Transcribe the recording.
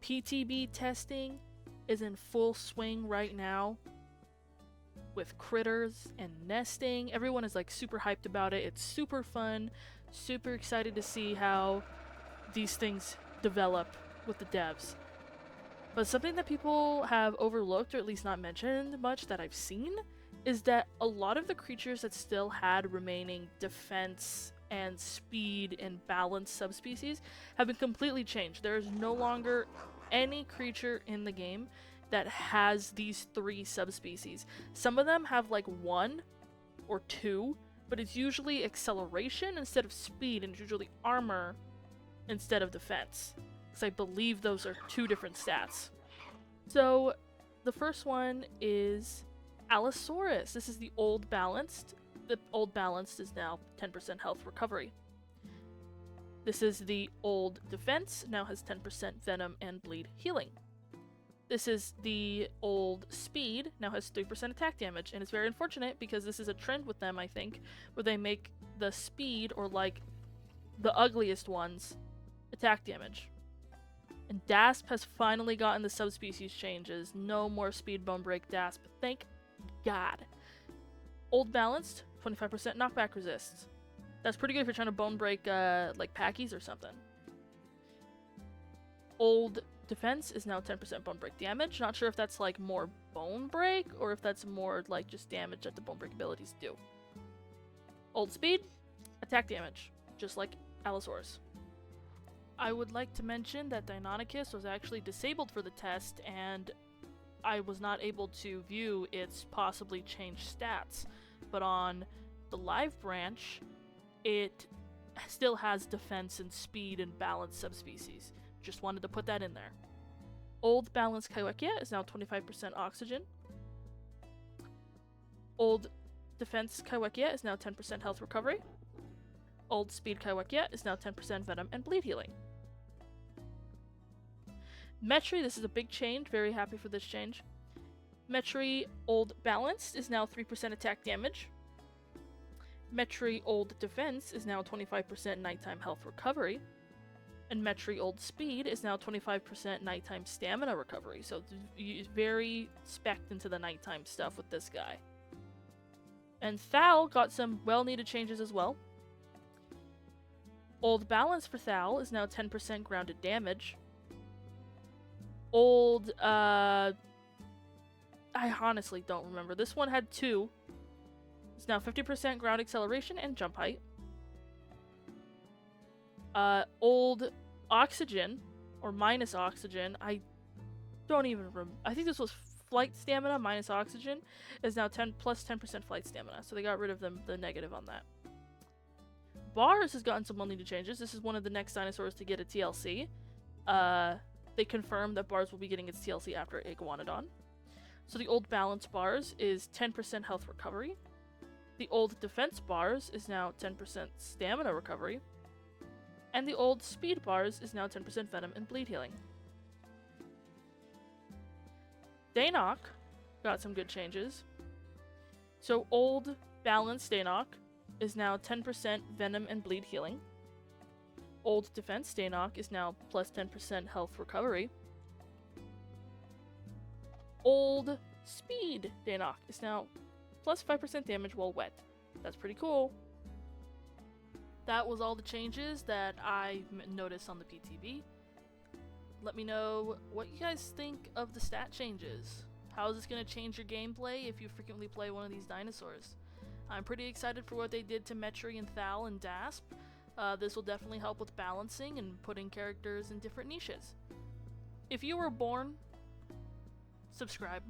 PTB testing is in full swing right now with critters and nesting. Everyone is like super hyped about it. It's super fun, super excited to see how these things develop with the devs. But something that people have overlooked, or at least not mentioned much that I've seen, is that a lot of the creatures that still had remaining defense and speed and balance subspecies have been completely changed. There is no longer any creature in the game that has these 3 subspecies. Some of them have like 1 or 2, but it's usually acceleration instead of speed, and it's usually armor instead of defense. Because I believe those are 2 different stats. So the first one is Allosaurus. This is the old balanced. The old balanced is now 10% health recovery. This is the old defense, now has 10% venom and bleed healing. This is the old speed, now has 3% attack damage, and it's very unfortunate because this is a trend with them, I think, where they make the speed, or like the ugliest ones, attack damage. And Dasp has finally gotten the subspecies changes. No more speed bone break Dasp, thank God. Old balanced, 25% knockback resists. That's pretty good if you're trying to bone break like Packies or something. Old defense is now 10% bone break damage. Not sure if that's like more bone break or if that's more like just damage that the bone break abilities do. Old speed, attack damage, just like Allosaurus. I would like to mention that Deinonychus was actually disabled for the test, and I was not able to view its possibly changed stats. But on the live branch, it still has defense and speed and balance subspecies. Just wanted to put that in there. Old balanced Kaiwekia is now 25% oxygen. Old defense Kaiwekia is now 10% health recovery. Old speed Kaiwekia is now 10% venom and bleed healing. Metri, this is a big change. Very happy for this change. Metri old balanced is now 3% attack damage. Metri old defense is now 25% nighttime health recovery. And Metri old speed is now 25% nighttime stamina recovery. So it's very specced into the nighttime stuff with this guy. And Thal got some well-needed changes as well. Old balance for Thal is now 10% grounded damage. Old, I honestly don't remember. This one had 2. It's now 50% ground acceleration and jump height. Old oxygen, or minus oxygen, I don't even remember. I think this was flight stamina minus oxygen, is now 10 plus 10% flight stamina. So they got rid of the negative on that. Bars has gotten some well-needed changes. This is one of the next dinosaurs to get a TLC. They confirmed that Bars will be getting its TLC after Iguanodon. So the old balance Bars is 10% health recovery. The old defense Bars is now 10% stamina recovery. And the old speed Bars is now 10% venom and bleed healing. Dainok got some good changes. So old balanced Dainok is now 10% venom and bleed healing. Old defense Dainok is now plus 10% health recovery. Old speed Dainok is now plus 5% damage while wet. That's pretty cool. That was all the changes that I noticed on the PTB. Let me know what you guys think of the stat changes. How is this going to change your gameplay if you frequently play one of these dinosaurs? I'm pretty excited for what they did to Metri and Thal and Dasp. This will definitely help with balancing and putting characters in different niches. If you were born, subscribe.